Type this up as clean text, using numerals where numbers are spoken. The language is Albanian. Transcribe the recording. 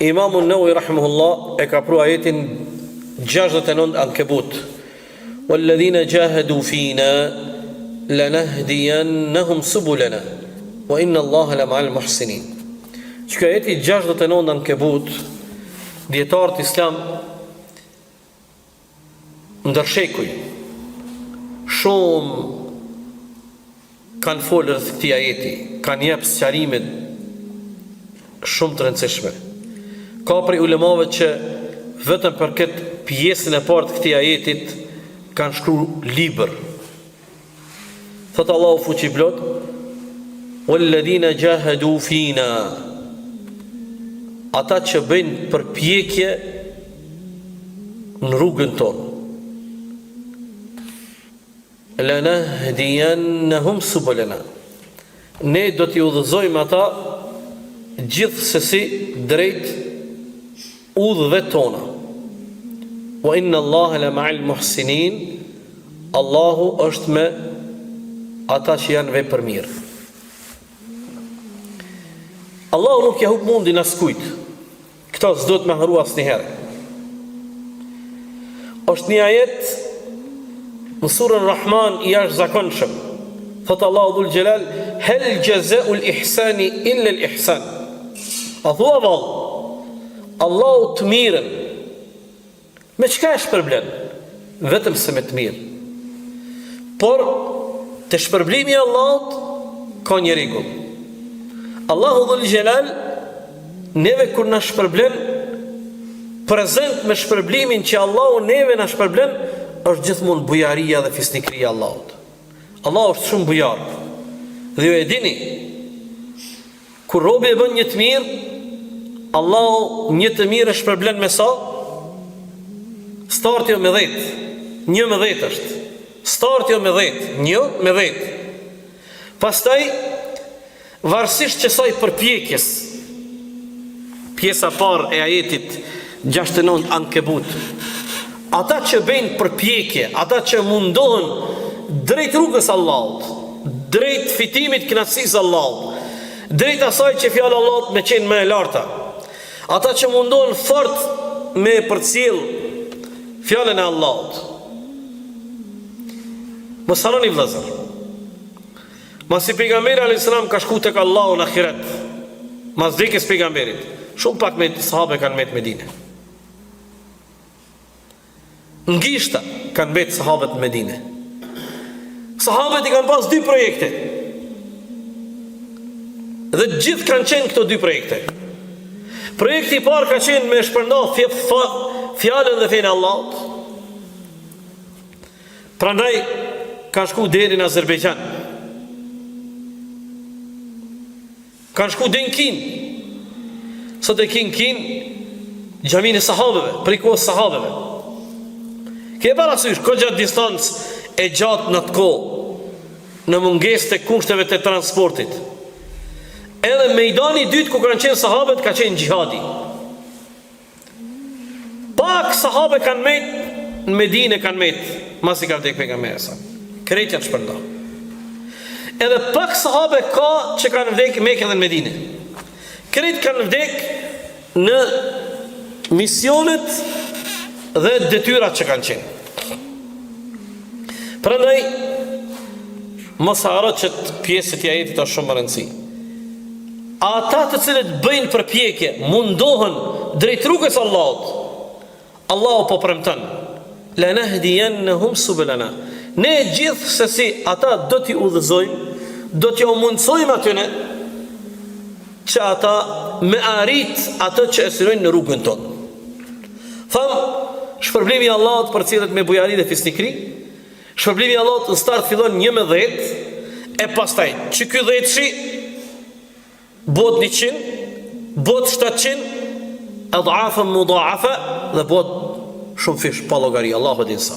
Imamu Nawawi rahimahullah e ka pru ajetin 69 Ankebut. Walladhina jahadu fina lanahdiyannahum subulana wa inna Allaha la ma'al muhsinin. Që ajeti 69 Ankebut, dietarët islam ndërshekuj shumë kanë folë rreth këtij ajeti, kanë jep sqarime shumë të rëndësishme. Ka prej ulemave që vetëm për këtë pjesën e parë të këtij ajetit kanë shkruar libër. Thot Allahu fuqiplot: "Walladhina jahadu fina", ata që bëjnë përpjekje në rrugën tonë. "Lanahdiyannahum subulana", ne do t'i udhëzojmë ata gjithsesi drejt udhëve tona. "Wa inna Allaha la ma'al muhsinin", Allahu është me ata që janë vepër mirë. Allahu nuk ja hup mundin askujt. Këto s'do të më haru asnjëherë. Është një ajet në surën Rahman i jashtëzakonshëm. Thot Allahu dhul Jalal: "Hal jazaa'ul ihsani illa al-ihsan". A thua vallë, Allahu të mirën me çka e shpërblen? Vetëm se me të mirë. Por të shpërblimi i Allahut ka një rregull. Allahu dhul Jalal neve kur na shpërblen prezent me shpërblimin që Allahu neve na shpërblen, është gjithmonë bujaria dhe fisnikëria e Allahut. Allahu është shumë bujar. Dhe ju e dini, kur robi e bën një të mirë, Allahu një të mirë e shpërblen me sa? Starti jo me 10. 1 me 10 është. Starti jo me 10. 1 me 10. Pastaj, varësisht qësaj përpjekjes, pjesa parë e ajetit 69 Ankebut, ata që bëjnë përpjekje, ata që mundohen drejt rrugës Allahut, drejt fitimit kënaqësisë Allahut, drejt asaj që fjala e Allahut me qenë më e larta, ata që mundohen fort me përcjell fjalën e Allahut. Mos harroni vëllezër, masi pejgamberi alayhis salam ka shku tek Allahu në ahiret, mas vdekjes pejgamberit, shumë pak me sahabe kanë mbet në Medinë. Ngishta kanë mbet sahabët në Medinë. Sahabët i kanë pas 2 projekte. Dhe gjithë kanë qenë këto 2 projekte. Projekti i parë ka qenë me shpërndah fjalën dhe fenë e Allahut. Prandaj kanë shku deri në Azerbajxhan. Kanë shku deri në Kinë. Sot e Kin xhamin e sahabëve, prej kohës sahabëve. Ke parasysh ko gjatë distancë e gjatë në të kohë, në mungesë të kushteve të transportit. Edhe mejdani i dytë ku kanë qenë sahabët ka qenë gjihadi. Pak sahabë kanë met në Medinë, kanë met masi ka vdek pejgamberi sa. Krejt janë shpërndah. Edhe pak sahabë ka që kanë vdek në Mekë dhe në Medinë. Krejt kanë vdek në misionet dhe detyrat që kanë qenë. Prandaj mos harro që pjesët e ajetit është shumë e rëndësishme. Ata të cilët bëjnë përpjekje, mundohen drejt rrugës Allahut, Allahu po premton: "Lanahdiyannahum subulana". Ne gjithsesi ata do t'i udhëzojmë, do t'ju mundsojmë atyne që ata me arrit atë që e synojnë në rrugën tonë. Tham, shpërblimi i Allahut përcjellet me bujari dhe fisnikëri. Shpërblimi i Allahut në start fillon 1 me 10, e pastaj që ky 10-shi bëhet 100, bëhet 700, adhafa mudha'afa dhe bëhet shumë fish pa llogari. Allahu din sa.